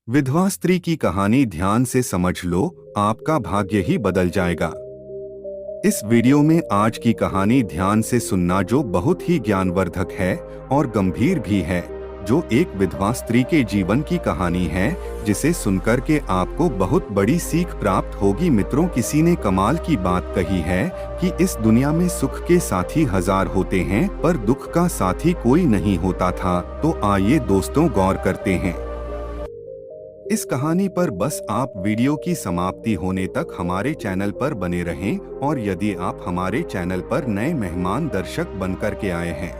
विधवा स्त्री की कहानी ध्यान से समझ लो, आपका भाग्य ही बदल जाएगा। इस वीडियो में आज की कहानी ध्यान से सुनना, जो बहुत ही ज्ञानवर्धक है और गंभीर भी है, जो एक विधवा स्त्री के जीवन की कहानी है, जिसे सुनकर के आपको बहुत बड़ी सीख प्राप्त होगी। मित्रों, किसी ने कमाल की बात कही है कि इस दुनिया में सुख के साथी हजार होते हैं, पर दुख का साथी कोई नहीं होता था। तो आइए दोस्तों, गौर करते हैं इस कहानी पर। बस आप वीडियो की समाप्ति होने तक हमारे चैनल पर बने रहें, और यदि आप हमारे चैनल पर नए मेहमान दर्शक बनकर के आए हैं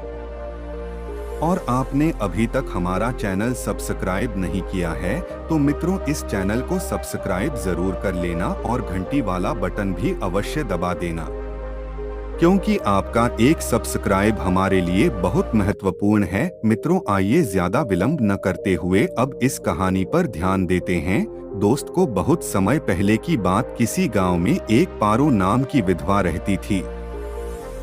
और आपने अभी तक हमारा चैनल सब्सक्राइब नहीं किया है, तो मित्रों इस चैनल को सब्सक्राइब जरूर कर लेना और घंटी वाला बटन भी अवश्य दबा देना, क्योंकि आपका एक सब्सक्राइब हमारे लिए बहुत महत्वपूर्ण है। मित्रों, आइए ज्यादा विलंब न करते हुए अब इस कहानी पर ध्यान देते हैं। दोस्त को बहुत समय पहले की बात, किसी गांव में एक पारो नाम की विधवा रहती थी।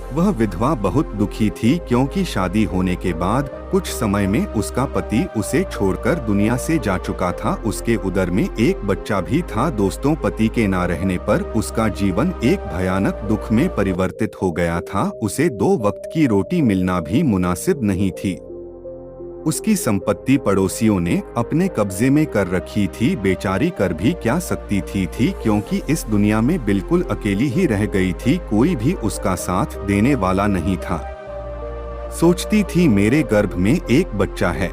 वह विधवा बहुत दुखी थी, क्योंकि शादी होने के बाद कुछ समय में उसका पति उसे छोड़कर दुनिया से जा चुका था। उसके उदर में एक बच्चा भी था। दोस्तों, पति के ना रहने पर उसका जीवन एक भयानक दुख में परिवर्तित हो गया था। उसे 2 वक्त की रोटी मिलना भी मुनासिब नहीं थी। उसकी संपत्ति पड़ोसियों ने अपने कब्जे में कर रखी थी। बेचारी कर भी क्या सकती थी, क्योंकि इस दुनिया में बिल्कुल अकेली ही रह गई थी। कोई भी उसका साथ देने वाला नहीं था। सोचती थी, मेरे गर्भ में एक बच्चा है,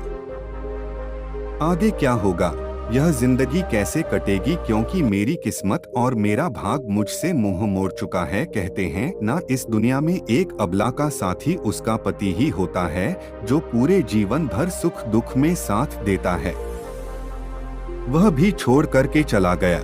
आगे क्या होगा, यह जिंदगी कैसे कटेगी, क्योंकि मेरी किस्मत और मेरा भाग मुझसे मुंह मोड़ चुका है। कहते हैं ना, इस दुनिया में एक अबला का साथी उसका पति ही होता है, जो पूरे जीवन भर सुख दुख में साथ देता है। वह भी छोड़ करके चला गया।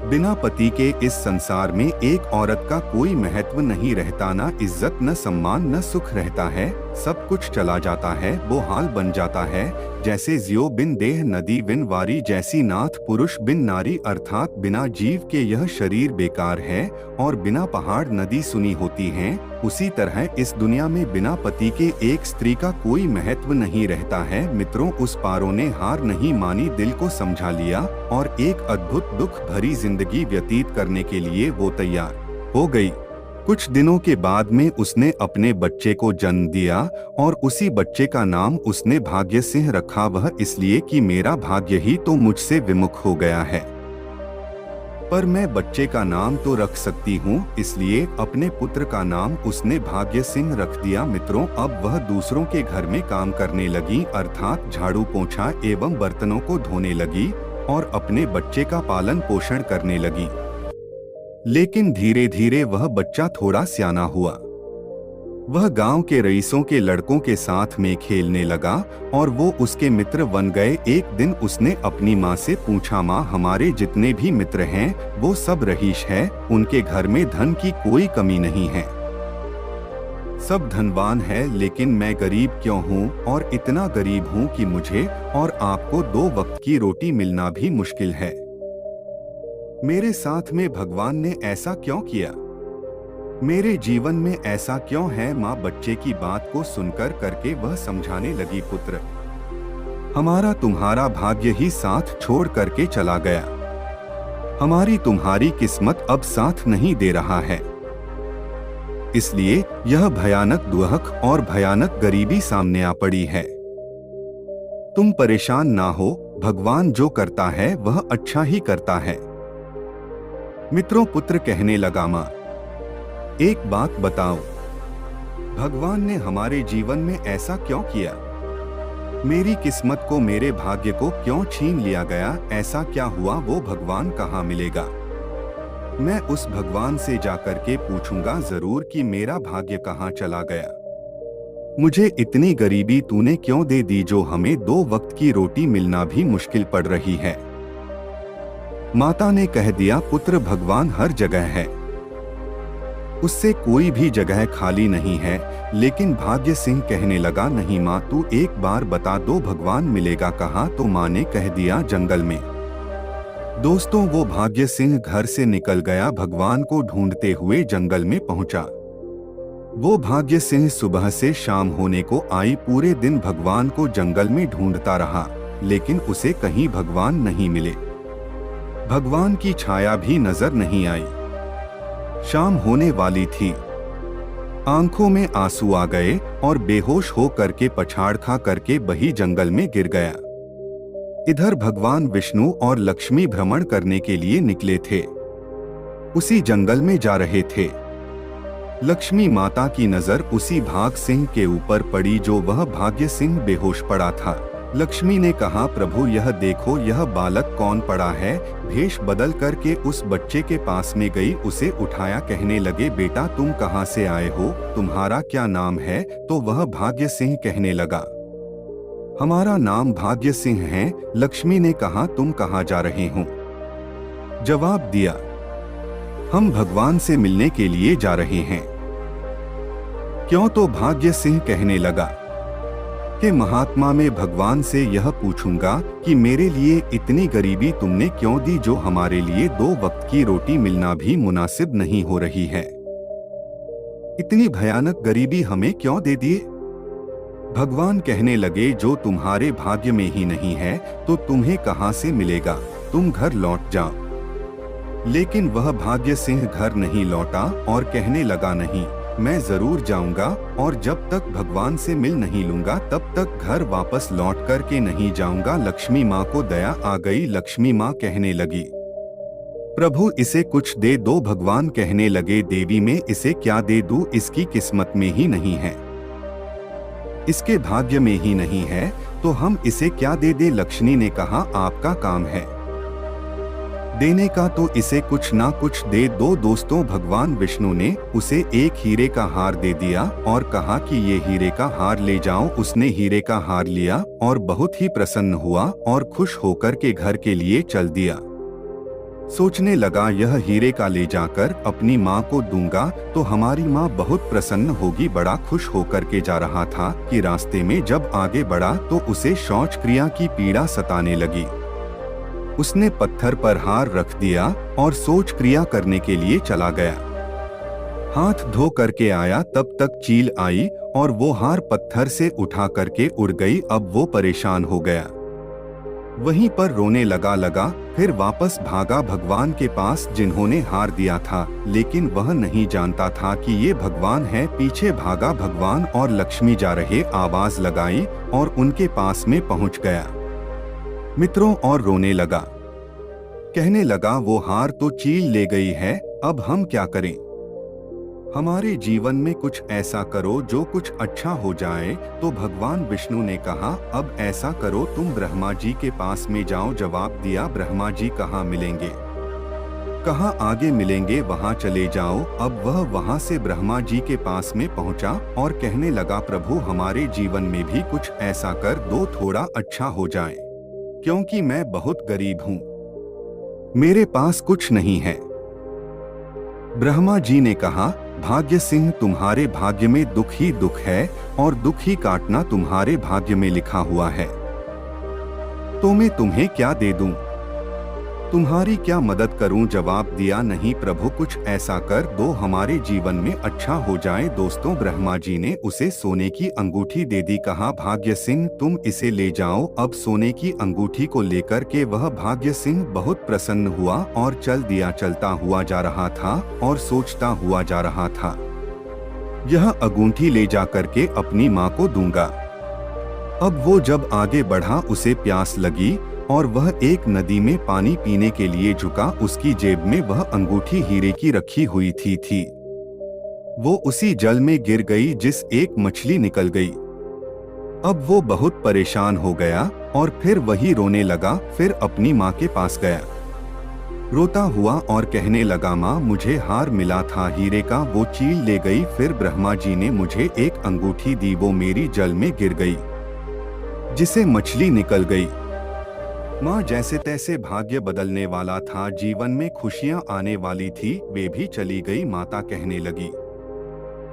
बिना पति के इस संसार में एक औरत का कोई महत्व नहीं रहता, ना इज्जत, न सम्मान, न सुख रहता है। सब कुछ चला जाता है। वो हाल बन जाता है जैसे जियो बिन देह, नदी बिन वारी, जैसी नाथ पुरुष बिन नारी, अर्थात बिना जीव के यह शरीर बेकार है और बिना पहाड़ नदी सुनी होती हैं। उसी तरह इस दुनिया में बिना पति के एक स्त्री का कोई महत्व नहीं रहता है। मित्रों, उस पारो ने हार नहीं मानी, दिल को समझा लिया और एक अद्भुत दुख भरी जिंदगी व्यतीत करने के लिए वो तैयार हो गई। कुछ दिनों के बाद में उसने अपने बच्चे को जन्म दिया और उसी बच्चे का नाम उसने भाग्य सिंह रखा। वह इसलिए कि मेरा भाग्य ही तो मुझसे विमुख हो गया है, पर मैं बच्चे का नाम तो रख सकती हूँ, इसलिए अपने पुत्र का नाम उसने भाग्य सिंह रख दिया। मित्रों, अब वह दूसरों के घर में काम करने लगी, अर्थात झाड़ू पोंछा एवं बर्तनों को धोने लगी और अपने बच्चे का पालन पोषण करने लगी। लेकिन धीरे धीरे वह बच्चा थोड़ा सियाना हुआ। वह गांव के रईसों के लड़कों के साथ में खेलने लगा और वो उसके मित्र बन गए। एक दिन उसने अपनी माँ से पूछा, माँ, हमारे जितने भी मित्र हैं वो सब रईस हैं, उनके घर में धन की कोई कमी नहीं है, सब धनवान है, लेकिन मैं गरीब क्यों हूँ? और इतना गरीब हूँ कि मुझे और आपको 2 वक्त की रोटी मिलना भी मुश्किल है। मेरे साथ में भगवान ने ऐसा क्यों किया? मेरे जीवन में ऐसा क्यों है? माँ बच्चे की बात को सुनकर करके वह समझाने लगी, पुत्र, हमारा तुम्हारा भाग्य ही साथ छोड़ करके चला गया। हमारी तुम्हारी किस्मत अब साथ नहीं दे रहा है, इसलिए यह भयानक दुख और भयानक गरीबी सामने आ पड़ी है। तुम परेशान ना हो, भगवान जो करता है वह अच्छा ही करता है। मित्रों, पुत्र कहने लगा, माँ, एक बात बताओ, भगवान ने हमारे जीवन में ऐसा क्यों किया? मेरी किस्मत को, मेरे भाग्य को क्यों छीन लिया गया? ऐसा क्या हुआ? वो भगवान कहाँ मिलेगा? मैं उस भगवान से जाकर के पूछूंगा जरूर कि मेरा भाग्य कहाँ चला गया। मुझे इतनी गरीबी तूने क्यों दे दी, जो हमें 2 वक्त की रोटी मिलना भी मुश्किल पड़ रही है? माता ने कह दिया, पुत्र, भगवान हर जगह है, उससे कोई भी जगह खाली नहीं है। लेकिन भाग्य सिंह कहने लगा, नहीं माँ, तू एक बार बता दो, भगवान मिलेगा कहाँ? तो माँ ने कह दिया, जंगल में। दोस्तों, वो भाग्य सिंह घर से निकल गया, भगवान को ढूंढते हुए जंगल में पहुंचा। वो भाग्य सिंह सुबह से शाम होने को आई पूरे दिन भगवान को जंगल में ढूंढता रहा। लेकिन उसे कहीं भगवान नहीं मिले। भगवान की छाया भी नजर नहीं आई। शाम होने वाली थी। आंखों में आंसू आ गए और बेहोश हो करके पछाड़ खा करके वही जंगल में गिर गया। इधर भगवान विष्णु और लक्ष्मी भ्रमण करने के लिए निकले थे। उसी जंगल में जा रहे थे। लक्ष्मी माता की नजर उसी भाग सिंह के ऊपर पड़ी जो वह भाग्य सिंह बेहोश पड़ा था। लक्ष्मी ने कहा, प्रभु यह देखो, यह बालक कौन पड़ा है। भेष बदल करके उस बच्चे के पास में गई, उसे उठाया, कहने लगे, बेटा तुम कहाँ से आए हो, तुम्हारा क्या नाम है। तो वह भाग्य सिंह कहने लगा, हमारा नाम भाग्य सिंह है। लक्ष्मी ने कहा, तुम कहाँ जा रहे हो। जवाब दिया, हम भगवान से मिलने के लिए जा रहे हैं। क्यों। तो भाग्य सिंह कहने लगा कि महात्मा में भगवान से यह पूछूंगा कि मेरे लिए इतनी गरीबी तुमने क्यों दी, जो हमारे लिए 2 वक्त की रोटी मिलना भी मुनासिब नहीं हो रही है। इतनी भयानक गरीबी हमें क्यों दे दिए। भगवान कहने लगे, जो तुम्हारे भाग्य में ही नहीं है तो तुम्हें कहां से मिलेगा, तुम घर लौट जाओ। लेकिन वह भाग्य सिंह घर नहीं लौटा और कहने लगा, नहीं मैं जरूर जाऊंगा और जब तक भगवान से मिल नहीं लूंगा तब तक घर वापस लौट करके नहीं जाऊंगा। लक्ष्मी माँ को दया आ गई। लक्ष्मी माँ कहने लगी, प्रभु इसे कुछ दे दो। भगवान कहने लगे, देवी में इसे क्या दे दूं, इसकी किस्मत में ही नहीं है, इसके भाग्य में ही नहीं है, तो हम इसे क्या दे दे। लक्ष्मी ने कहा, आपका काम है देने का, तो इसे कुछ ना कुछ दे दो। दोस्तों, भगवान विष्णु ने उसे एक हीरे का हार दे दिया और कहा कि ये हीरे का हार ले जाओ। उसने हीरे का हार लिया और बहुत ही प्रसन्न हुआ और खुश होकर के घर के लिए चल दिया। सोचने लगा, यह हीरे का ले जाकर अपनी माँ को दूंगा तो हमारी माँ बहुत प्रसन्न होगी। बड़ा खुश होकर के जा रहा था कि रास्ते में जब आगे बढ़ा तो उसे शौच क्रिया की पीड़ा सताने लगी। उसने पत्थर पर हार रख दिया और शौच क्रिया करने के लिए चला गया। हाथ धो करके आया तब तक चील आई और वो हार पत्थर से उठा करके उड़ गई। अब वो परेशान हो गया, वहीं पर रोने लगा। फिर वापस भागा भगवान के पास जिन्होंने हार दिया था, लेकिन वह नहीं जानता था कि ये भगवान है। पीछे भागा भगवान और लक्ष्मी जा रहे, आवाज लगाई और उनके पास में पहुंच गया मित्रों और रोने लगा। कहने लगा, वो हार तो चील ले गई है, अब हम क्या करें। हमारे जीवन में कुछ ऐसा करो जो कुछ अच्छा हो जाए। तो भगवान विष्णु ने कहा, अब ऐसा करो, तुम ब्रह्मा जी के पास में जाओ। जवाब दिया, ब्रह्मा जी कहाँ मिलेंगे, कहाँ आगे मिलेंगे, वहाँ चले जाओ। अब वह वहाँ से ब्रह्मा जी के पास में पहुँचा और कहने लगा, प्रभु हमारे जीवन में भी कुछ ऐसा कर दो, थोड़ा अच्छा हो जाए, क्योंकि मैं बहुत गरीब हूँ, मेरे पास कुछ नहीं है। ब्रह्मा जी ने कहा, भाग्य सिंह तुम्हारे भाग्य में दुख ही दुख है और दुख ही काटना तुम्हारे भाग्य में लिखा हुआ है, तो मैं तुम्हें क्या दे दूं, तुम्हारी क्या मदद करूं। जवाब दिया, नहीं प्रभु कुछ ऐसा कर दो, हमारे जीवन में अच्छा हो जाए। दोस्तों, ब्रह्मा जी ने उसे सोने की अंगूठी दे दी। कहा, भाग्य सिंह तुम इसे ले जाओ। अब सोने की अंगूठी को लेकर के वह भाग्य सिंह बहुत प्रसन्न हुआ और चल दिया। चलता हुआ जा रहा था और सोचता हुआ जा रहा था, यह अंगूठी ले जा करके अपनी माँ को दूंगा। अब वो जब आगे बढ़ा, उसे प्यास लगी और वह एक नदी में पानी पीने के लिए झुका। उसकी जेब में वह अंगूठी हीरे की रखी हुई थी। वो उसी जल में गिर गई जिस एक मछली निकल गई। अब वो बहुत परेशान हो गया और फिर वही रोने लगा। फिर अपनी माँ के पास गया, रोता हुआ और कहने लगा, माँ मुझे हार मिला था हीरे का, वो चील ले गई। फिर ब्रह्मा जी ने मुझे एक अंगूठी दी, वो मेरी जल में गिर गई जिसे मछली निकल गई। माँ जैसे तैसे भाग्य बदलने वाला था, जीवन में खुशियाँ आने वाली थी, वे भी चली गई। माता कहने लगी,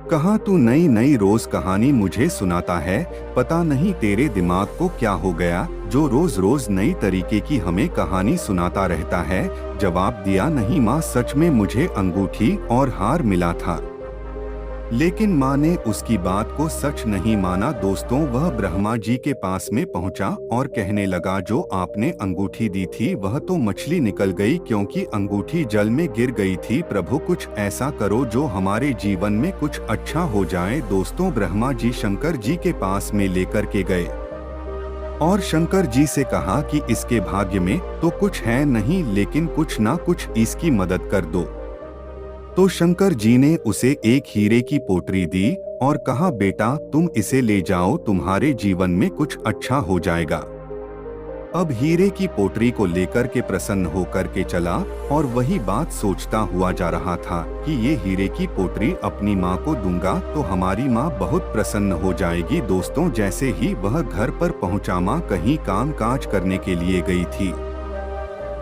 कहाँ तू नई नई रोज कहानी मुझे सुनाता है, पता नहीं तेरे दिमाग को क्या हो गया जो रोज रोज नई तरीके की हमें कहानी सुनाता रहता है। जवाब दिया, नहीं माँ, सच में मुझे अंगूठी और हार मिला था। लेकिन माँ ने उसकी बात को सच नहीं माना। दोस्तों, वह ब्रह्मा जी के पास में पहुंचा और कहने लगा, जो आपने अंगूठी दी थी वह तो मछली निकल गई, क्योंकि अंगूठी जल में गिर गई थी। प्रभु, कुछ ऐसा करो जो हमारे जीवन में कुछ अच्छा हो जाए। दोस्तों, ब्रह्मा जी शंकर जी के पास में लेकर के गए और शंकर जी से कहा कि इसके भाग्य में तो कुछ है नहीं, लेकिन कुछ ना कुछ इसकी मदद कर दो। तो शंकर जी ने उसे एक हीरे की पोटरी दी और कहा, बेटा तुम इसे ले जाओ, तुम्हारे जीवन में कुछ अच्छा हो जाएगा। अब हीरे की पोटरी को लेकर के प्रसन्न होकर के चला और वही बात सोचता हुआ जा रहा था कि ये हीरे की पोटरी अपनी माँ को दूंगा तो हमारी माँ बहुत प्रसन्न हो जाएगी। दोस्तों, जैसे ही वह घर पर पहुंचा, माँ कहीं काम काज करने के लिए गई थी,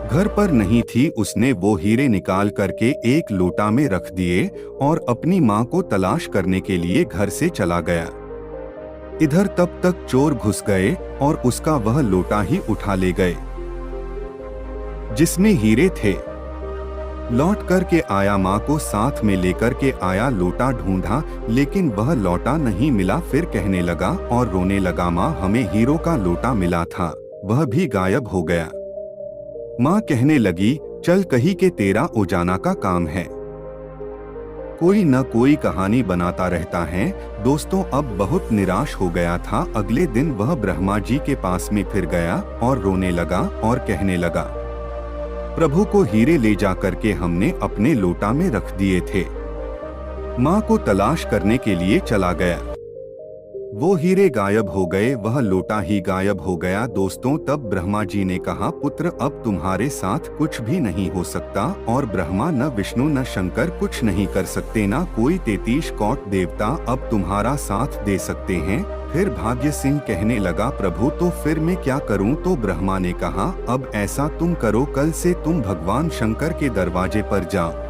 घर पर नहीं थी। उसने वो हीरे निकाल करके एक लोटा में रख दिए और अपनी माँ को तलाश करने के लिए घर से चला गया। इधर तब तक चोर घुस गए और उसका वह लोटा ही उठा ले गए जिसमें हीरे थे। लौट करके आया, माँ को साथ में लेकर के आया, लोटा ढूंढा लेकिन वह लोटा नहीं मिला। फिर कहने लगा और रोने लगा, माँ हमें हीरो का लोटा मिला था, वह भी गायब हो गया। माँ कहने लगी, चल कहीं के तेरा उजाना का काम है, कोई न कोई कहानी बनाता रहता है। दोस्तों, अब बहुत निराश हो गया था। अगले दिन वह ब्रह्मा जी के पास में फिर गया और रोने लगा और कहने लगा, प्रभु को हीरे ले जा करके हमने अपने लोटा में रख दिए थे। माँ को तलाश करने के लिए चला गया, वो हीरे गायब हो गए, वह लोटा ही गायब हो गया। दोस्तों, तब ब्रह्मा जी ने कहा, पुत्र अब तुम्हारे साथ कुछ भी नहीं हो सकता और ब्रह्मा न विष्णु न शंकर कुछ नहीं कर सकते, ना कोई 33 कोट देवता अब तुम्हारा साथ दे सकते हैं। फिर भाग्य सिंह कहने लगा, प्रभु तो फिर मैं क्या करूं? तो ब्रह्मा ने कहा, अब ऐसा तुम करो, कल से तुम भगवान शंकर के दरवाजे पर जाओ,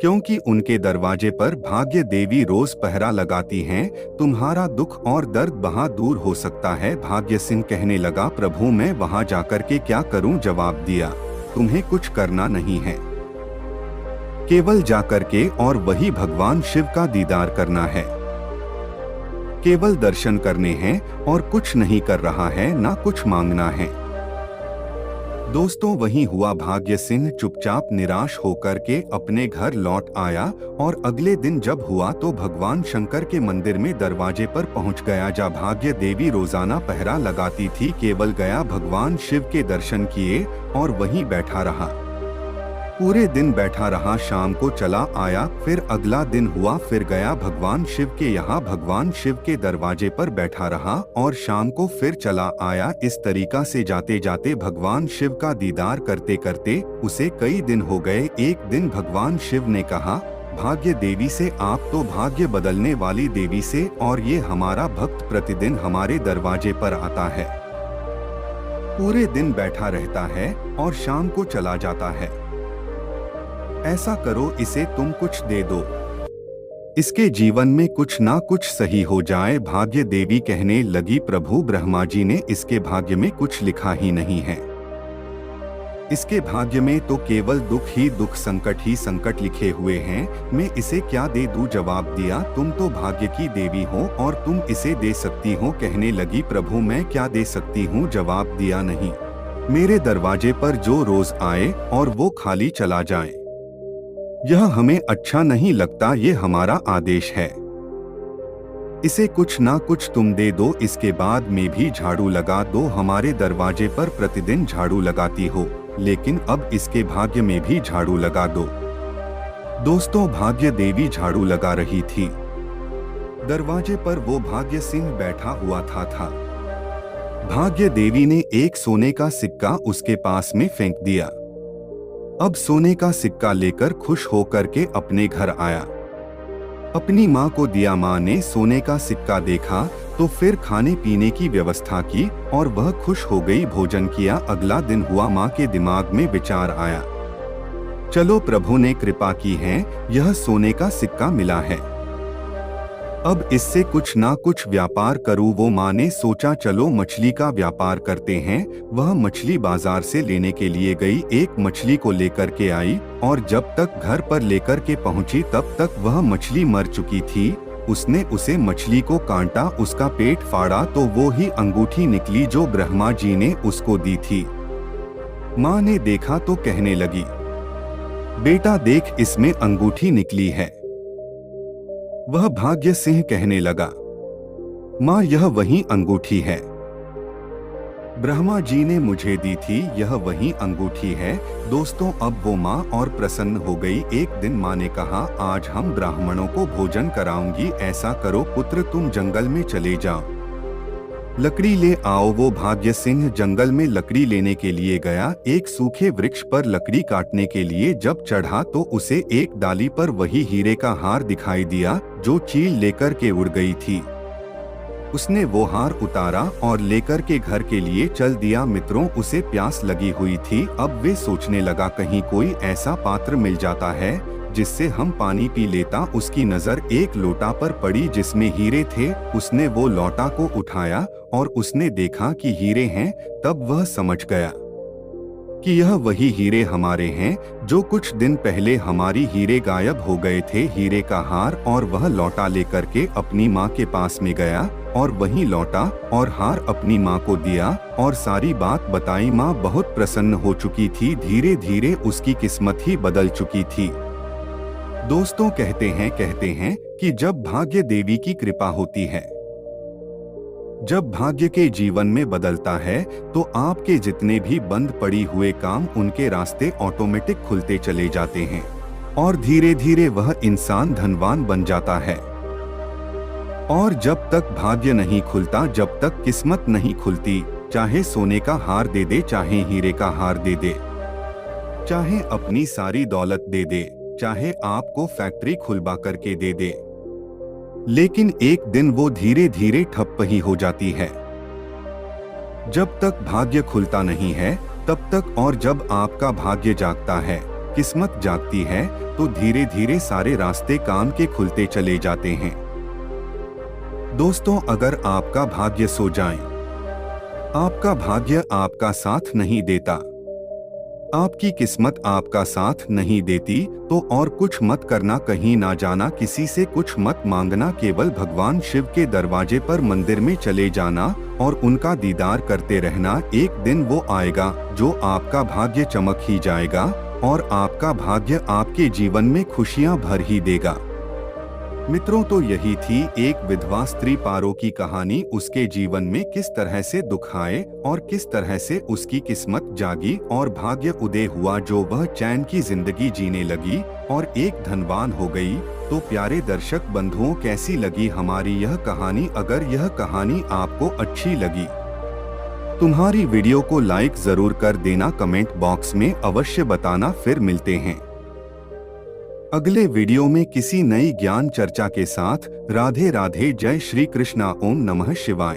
क्योंकि उनके दरवाजे पर भाग्य देवी रोज पहरा लगाती हैं, तुम्हारा दुख और दर्द वहां दूर हो सकता है। भाग्य सिंह कहने लगा, प्रभु मैं वहां जाकर के क्या करूं? जवाब दिया, तुम्हें कुछ करना नहीं है, केवल जाकर के और वही भगवान शिव का दीदार करना है, केवल दर्शन करने हैं और कुछ नहीं कर रहा है, ना कुछ मांगना है। दोस्तों, वही हुआ। भाग्य सिंह चुपचाप निराश होकर के अपने घर लौट आया और अगले दिन जब हुआ तो भगवान शंकर के मंदिर में दरवाजे पर पहुंच गया, जहाँ भाग्य देवी रोजाना पहरा लगाती थी। केवल गया, भगवान शिव के दर्शन किए और वहीं बैठा रहा, पूरे दिन बैठा रहा। शाम को चला आया, फिर अगला दिन हुआ, फिर गया भगवान शिव के यहाँ, भगवान शिव के दरवाजे पर बैठा रहा और शाम को फिर चला आया। इस तरीका से जाते जाते भगवान शिव का दीदार करते करते उसे कई दिन हो गए। एक दिन भगवान शिव ने कहा भाग्य देवी से, आप तो भाग्य बदलने वाली देवी से, और ये हमारा भक्त प्रतिदिन हमारे दरवाजे पर आता है, पूरे दिन बैठा रहता है और शाम को चला जाता है। ऐसा करो, इसे तुम कुछ दे दो, इसके जीवन में कुछ ना कुछ सही हो जाए। भाग्य देवी कहने लगी, प्रभु ब्रह्मा जी ने इसके भाग्य में कुछ लिखा ही नहीं है, इसके भाग्य में तो केवल दुख ही दुख, संकट ही संकट लिखे हुए हैं, मैं इसे क्या दे दूं? जवाब दिया, तुम तो भाग्य की देवी हो और तुम इसे दे सकती हो। कहने लगी, प्रभु मैं क्या दे सकती हूँ? जवाब दिया, नहीं, मेरे दरवाजे पर जो रोज आए और वो खाली चला जाए, यह हमें अच्छा नहीं लगता, ये हमारा आदेश है, इसे कुछ ना कुछ तुम दे दो। इसके बाद में भी झाड़ू लगा दो, हमारे दरवाजे पर प्रतिदिन झाड़ू लगाती हो, लेकिन अब इसके भाग्य में भी झाड़ू लगा दो। दोस्तों, भाग्य देवी झाड़ू लगा रही थी, दरवाजे पर वो भाग्य सिंह बैठा हुआ था। भाग्य देवी ने एक सोने का सिक्का उसके पास में फेंक दिया। अब सोने का सिक्का लेकर खुश होकर के अपने घर आया, अपनी माँ को दिया। माँ ने सोने का सिक्का देखा तो फिर खाने पीने की व्यवस्था की और वह खुश हो गई, भोजन किया। अगला दिन हुआ, माँ के दिमाग में विचार आया, चलो प्रभु ने कृपा की है, यह सोने का सिक्का मिला है, अब इससे कुछ ना कुछ व्यापार करूँ। वो माँ ने सोचा चलो मछली का व्यापार करते हैं। वह मछली बाजार से लेने के लिए गई, एक मछली को लेकर के आई और जब तक घर पर लेकर के पहुंची तब तक वह मछली मर चुकी थी। उसने उसे मछली को काटा, उसका पेट फाड़ा तो वो ही अंगूठी निकली जो ब्रह्मा जी ने उसको दी थी। माँ ने देखा तो कहने लगी, बेटा देख इसमें अंगूठी निकली है। वह भाग्य सिंह कहने लगा, माँ यह वही अंगूठी है, ब्रह्मा जी ने मुझे दी थी, यह वही अंगूठी है। दोस्तों अब वो माँ और प्रसन्न हो गई। एक दिन माँ ने कहा, आज हम ब्राह्मणों को भोजन कराऊंगी, ऐसा करो पुत्र तुम जंगल में चले जाओ, लकड़ी ले आओ। वो भाग्य सिंह जंगल में लकड़ी लेने के लिए गया। एक सूखे वृक्ष पर लकड़ी काटने के लिए जब चढ़ा तो उसे एक डाली पर वही हीरे का हार दिखाई दिया जो चील लेकर के उड़ गई थी। उसने वो हार उतारा और लेकर के घर के लिए चल दिया। मित्रों उसे प्यास लगी हुई थी। अब वे सोचने लगा कहीं कोई ऐसा पात्र मिल जाता है जिससे हम पानी पी लेता। उसकी नजर एक लोटा पर पड़ी जिसमें हीरे थे। उसने वो लोटा को उठाया और उसने देखा कि हीरे हैं। तब वह समझ गया कि यह वही हीरे हमारे हैं जो कुछ दिन पहले हमारी हीरे गायब हो गए थे। हीरे का हार और वह लोटा लेकर के अपनी माँ के पास में गया और वही लोटा और हार अपनी माँ को दिया और सारी बात बताई। माँ बहुत प्रसन्न हो चुकी थी। धीरे धीरे उसकी किस्मत ही बदल चुकी थी। दोस्तों कहते हैं कि जब भाग्य देवी की कृपा होती है, जब भाग्य के जीवन में बदलता है तो आपके जितने भी बंद पड़ी हुए काम उनके रास्ते ऑटोमेटिक खुलते चले जाते हैं और धीरे धीरे वह इंसान धनवान बन जाता है। और जब तक भाग्य नहीं खुलता, जब तक किस्मत नहीं खुलती, चाहे सोने का हार दे दे, चाहे हीरे का हार दे दे, चाहे अपनी सारी दौलत दे दे, चाहे आपको फैक्ट्री खुलवा करके दे दे, लेकिन एक दिन वो धीरे धीरे ठप ही हो जाती है। जब तक भाग्य खुलता नहीं है तब तक, और जब आपका भाग्य जागता है, किस्मत जागती है, तो धीरे धीरे सारे रास्ते काम के खुलते चले जाते हैं। दोस्तों अगर आपका भाग्य सो जाए, आपका भाग्य आपका साथ नहीं देता, आपकी किस्मत आपका साथ नहीं देती, तो और कुछ मत करना, कहीं ना जाना, किसी से कुछ मत मांगना, केवल भगवान शिव के दरवाजे पर मंदिर में चले जाना और उनका दीदार करते रहना। एक दिन वो आएगा जो आपका भाग्य चमक ही जाएगा और आपका भाग्य आपके जीवन में खुशियां भर ही देगा। मित्रों तो यही थी एक विधवा स्त्री पारो की कहानी। उसके जीवन में किस तरह से दुख आए और किस तरह से उसकी किस्मत जागी और भाग्य उदय हुआ, जो वह चैन की जिंदगी जीने लगी और एक धनवान हो गई। तो प्यारे दर्शक बंधुओं, कैसी लगी हमारी यह कहानी? अगर यह कहानी आपको अच्छी लगी, तुम्हारी वीडियो को लाइक जरूर कर देना, कमेंट बॉक्स में अवश्य बताना। फिर मिलते हैं अगले वीडियो में किसी नई ज्ञान चर्चा के साथ। राधे राधे, जय श्री कृष्णा, ओम नमः शिवाय।